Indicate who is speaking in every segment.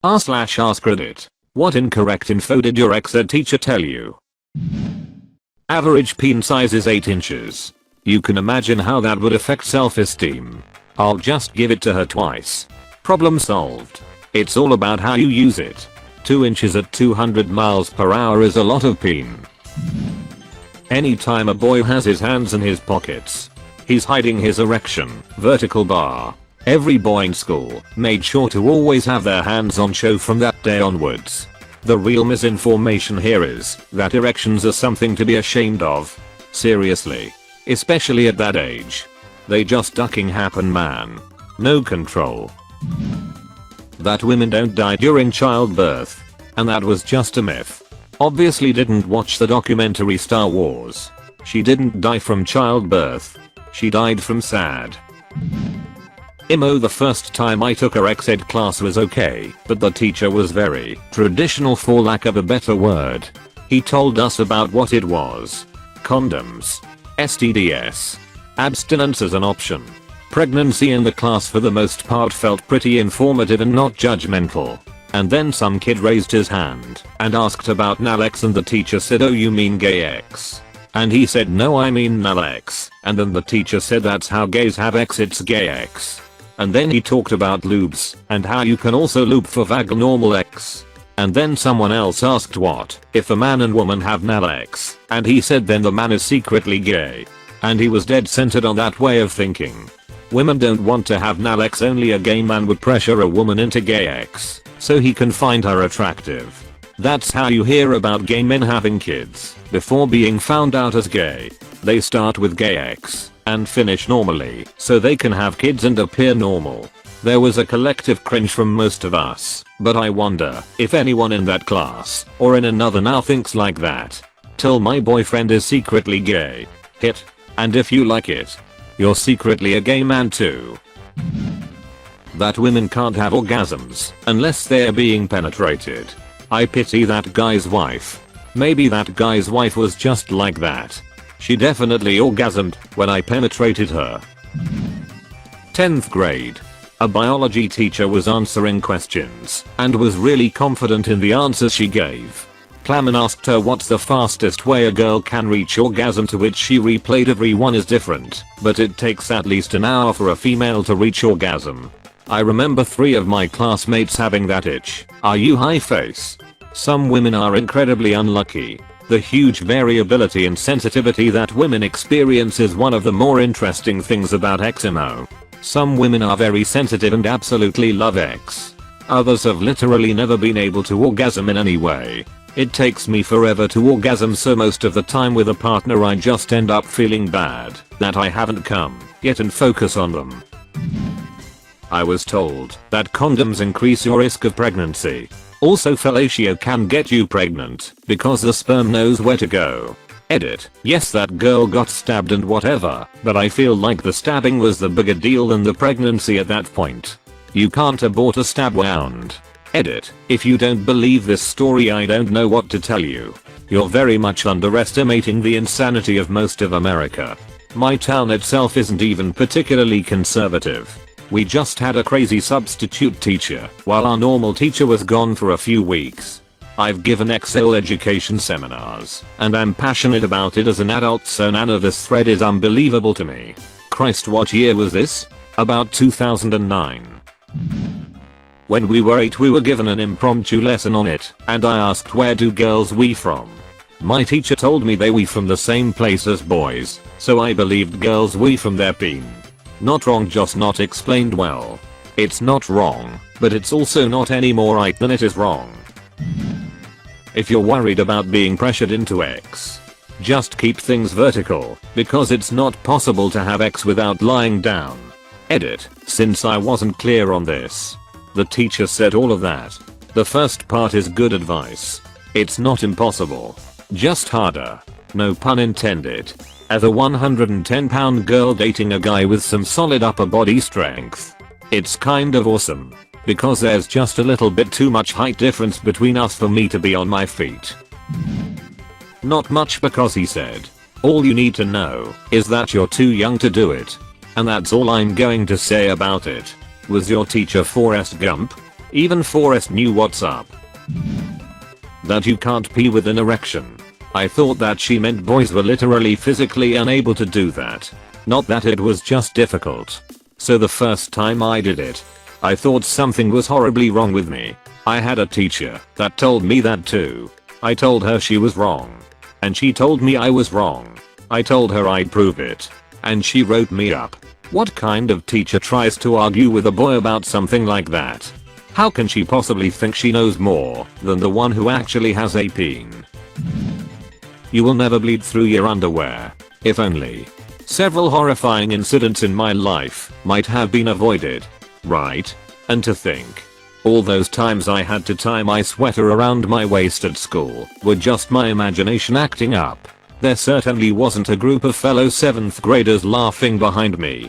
Speaker 1: r/AskReddit. What incorrect info did your ex-ed teacher tell you? Average peen size is 8 inches. You can imagine how that would affect self-esteem. I'll just give it to her twice. Problem solved. It's all about how you use it. 2 inches at 200 miles per hour is a lot of peen. Anytime a boy has his hands in his pockets, he's hiding his erection. Vertical bar. Every boy in school made sure to always have their hands on show from that day onwards. The real misinformation here is that erections are something to be ashamed of. Seriously. Especially at that age. They just ducking happen, man. No control. That women don't die during childbirth. And that was just a myth. Obviously didn't watch the documentary Star Wars. She didn't die from childbirth. She died from sad. The first time I took her ex-ed class was okay, but the teacher was very traditional for lack of a better word. He told us about what it was. Condoms. STDs. Abstinence as an option. Pregnancy in the class for the most part felt pretty informative and not judgmental. And then some kid raised his hand and asked about Nalex and the teacher said, "Oh, you mean gay X?" And he said, "No, I mean Nalex." And then the teacher said, "That's how gays have X, it's gay X." And then he talked about lubes and how you can also lube for vagal normal X. And then someone else asked what if a man and woman have Nalex, and he said then the man is secretly gay. And he was dead centered on that way of thinking. Women don't want to have Nalex, only a gay man would pressure a woman into gay X so he can find her attractive. That's how you hear about gay men having kids before being found out as gay. They start with gay X and finish normally so they can have kids and appear normal. There was a collective cringe from most of us, but I wonder if anyone in that class or in another now thinks like that. Till my boyfriend is secretly gay. Hit. And if you like it, you're secretly a gay man too. That women can't have orgasms unless they're being penetrated. I pity that guy's wife. Maybe that guy's wife was just like that. She definitely orgasmed when I penetrated her. 10th grade. A biology teacher was answering questions and was really confident in the answers she gave. Clam asked her what's the fastest way a girl can reach orgasm, to which she replayed everyone is different, but it takes at least an hour for a female to reach orgasm. I remember 3 of my classmates having that itch. Are you high face? Some women are incredibly unlucky. The huge variability and sensitivity that women experience is one of the more interesting things about XMO. Some women are very sensitive and absolutely love X. Others have literally never been able to orgasm in any way. It takes me forever to orgasm, so most of the time with a partner I just end up feeling bad that I haven't come yet and focus on them. I was told that condoms increase your risk of pregnancy. Also fellatio can get you pregnant because the sperm knows where to go. Edit. Yes, that girl got stabbed and whatever, but I feel like the stabbing was the bigger deal than the pregnancy at that point. You can't abort a stab wound. Edit. If you don't believe this story, I don't know what to tell you. You're very much underestimating the insanity of most of America. My town itself isn't even particularly conservative. We just had a crazy substitute teacher while our normal teacher was gone for a few weeks. I've given Excel education seminars and I'm passionate about it as an adult, so none of this thread is unbelievable to me. Christ, what year was this? About 2009. When we were 8 we were given an impromptu lesson on it and I asked, where do girls wee from? My teacher told me they wee from the same place as boys, so I believed girls wee from their peen. Not wrong, just not explained well. It's not wrong, but it's also not any more right than it is wrong. If you're worried about being pressured into X, just keep things vertical, because it's not possible to have X without lying down. Edit. Since I wasn't clear on this, the teacher said all of that. The first part is good advice. It's not impossible, just harder. No pun intended. As a 110-pound girl dating a guy with some solid upper body strength, it's kind of awesome, because there's just a little bit too much height difference between us for me to be on my feet. Not much, because he said, all you need to know is that you're too young to do it. And that's all I'm going to say about it. Was your teacher Forrest Gump? Even Forrest knew what's up. That you can't pee with an erection. I thought that she meant boys were literally physically unable to do that. Not that it was just difficult. So the first time I did it, I thought something was horribly wrong with me. I had a teacher that told me that too. I told her she was wrong. And she told me I was wrong. I told her I'd prove it. And she wrote me up. What kind of teacher tries to argue with a boy about something like that? How can she possibly think she knows more than the one who actually has a peen? You will never bleed through your underwear. If only. Several horrifying incidents in my life might have been avoided. Right? And to think, all those times I had to tie my sweater around my waist at school were just my imagination acting up. There certainly wasn't a group of fellow 7th graders laughing behind me.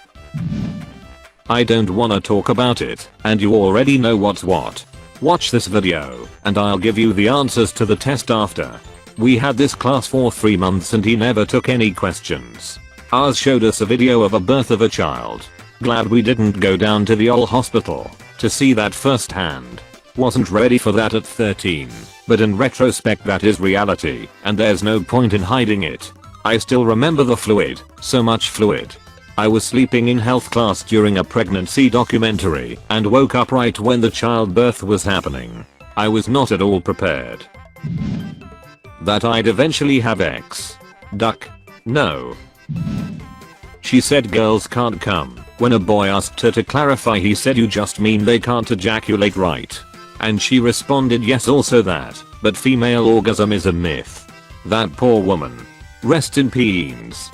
Speaker 1: I don't wanna talk about it, and you already know what's what. Watch this video, and I'll give you the answers to the test after. We had this class for 3 months and he never took any questions. Ours showed us a video of a birth of a child. Glad we didn't go down to the old hospital to see that firsthand. Wasn't ready for that at 13, but in retrospect that is reality, and there's no point in hiding it. I still remember the fluid, so much fluid. I was sleeping in health class during a pregnancy documentary and woke up right when the childbirth was happening. I was not at all prepared. That I'd eventually have X. Duck. No. She said girls can't come. When a boy asked her to clarify, he said you just mean they can't ejaculate, right? And she responded yes, also that, but female orgasm is a myth. That poor woman. Rest in peens.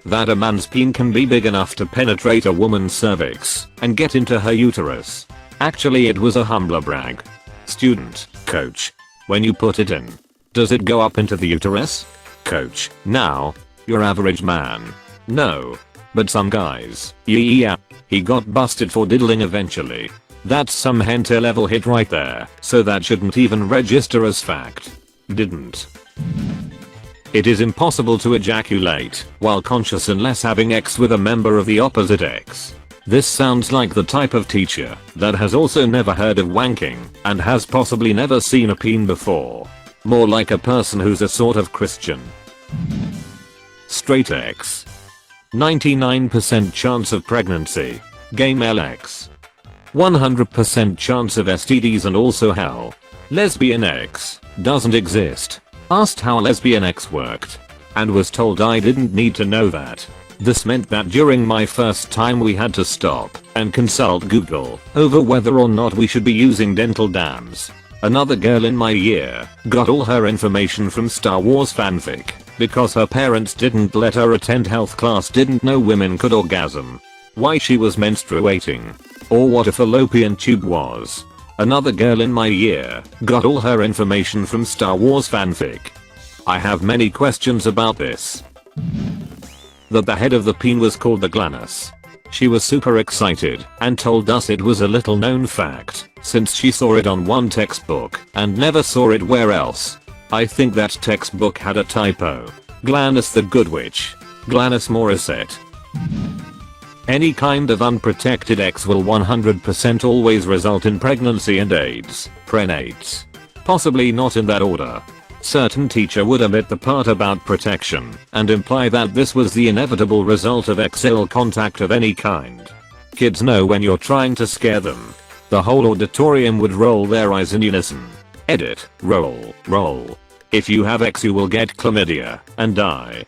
Speaker 1: That a man's peen can be big enough to penetrate a woman's cervix and get into her uterus. Actually it was a humbler brag. Student, coach. When you put it in, does it go up into the uterus? Coach, now, your average man. No. But some guys, yeah. He got busted for diddling eventually. That's some hentai level hit right there, so that shouldn't even register as fact. Didn't. It is impossible to ejaculate while conscious unless having X with a member of the opposite X. This sounds like the type of teacher that has also never heard of wanking and has possibly never seen a peen before. More like a person who's a sort of Christian. Straight X. 99% chance of pregnancy. Gay male X. 100% chance of STDs and also hell. Lesbian X doesn't exist. Asked how lesbian X worked and was told I didn't need to know that. This meant that during my first time we had to stop and consult Google over whether or not we should be using dental dams. Another girl in my year got all her information from Star Wars fanfic because her parents didn't let her attend health class, didn't know women could orgasm, why she was menstruating, or what a fallopian tube was. Another girl in my year got all her information from Star Wars fanfic. I have many questions about this. That the head of the peen was called the glanus. She was super excited and told us it was a little known fact since she saw it on one textbook and never saw it where else. I think that textbook had a typo. Glanus the Good Witch. Glanus Morissette. Any kind of unprotected X will 100% always result in pregnancy and AIDS. Prenates. Possibly not in that order. Certain teacher would omit the part about protection and imply that this was the inevitable result of XL contact of any kind. Kids know when you're trying to scare them. The whole auditorium would roll their eyes in unison. Edit. Roll. Roll. If you have X you will get chlamydia and die.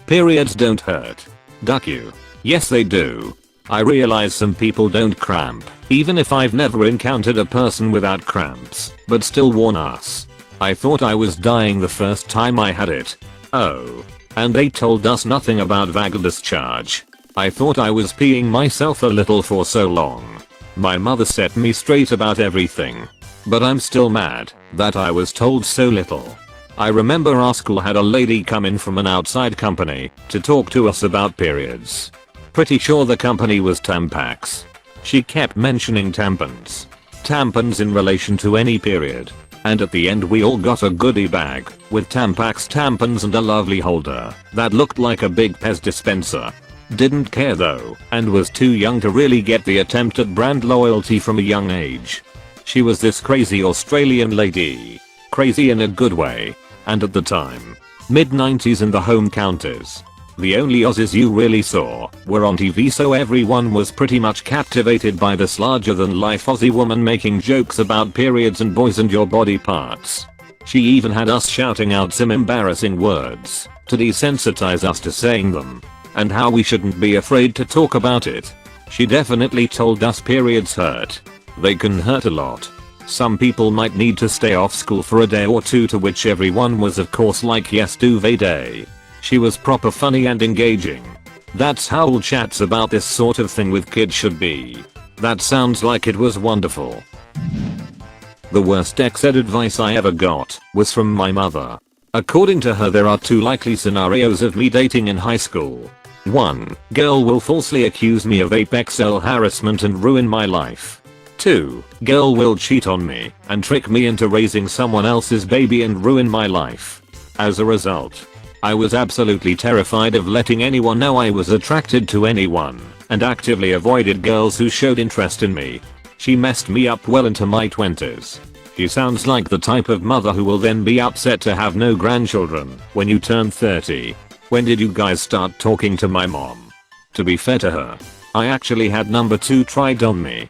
Speaker 1: Periods don't hurt. Duck you. Yes they do. I realize some people don't cramp, even if I've never encountered a person without cramps, but still warn us. I thought I was dying the first time I had it. Oh. And they told us nothing about vagal discharge. I thought I was peeing myself a little for so long. My mother set me straight about everything. But I'm still mad that I was told so little. I remember our school had a lady come in from an outside company to talk to us about periods. Pretty sure the company was Tampax. She kept mentioning tampons. Tampons in relation to any period. And at the end we all got a goodie bag with Tampax tampons and a lovely holder that looked like a big Pez dispenser. Didn't care though, and was too young to really get the attempt at brand loyalty from a young age. She was this crazy Australian lady. Crazy in a good way. And at the time, mid-90s and the home counties, the only Aussies you really saw were on TV, so everyone was pretty much captivated by this larger than life Aussie woman making jokes about periods and boys and your body parts. She even had us shouting out some embarrassing words to desensitize us to saying them, and how we shouldn't be afraid to talk about it. She definitely told us periods hurt. They can hurt a lot. Some people might need to stay off school for a day or two, to which everyone was of course like, yes, duvet day. She was proper funny and engaging. That's how all chats about this sort of thing with kids should be. That sounds like it was wonderful. The worst ex-ed advice I ever got was from my mother. According to her, there are two likely scenarios of me dating in high school. 1. Girl will falsely accuse me of sexual harassment and ruin my life. 2. Girl will cheat on me and trick me into raising someone else's baby and ruin my life. As a result, I was absolutely terrified of letting anyone know I was attracted to anyone, and actively avoided girls who showed interest in me. She messed me up well into my 20s. She sounds like the type of mother who will then be upset to have no grandchildren when you turn 30. When did you guys start talking to my mom? To be fair to her, I actually had number 2 tried on me,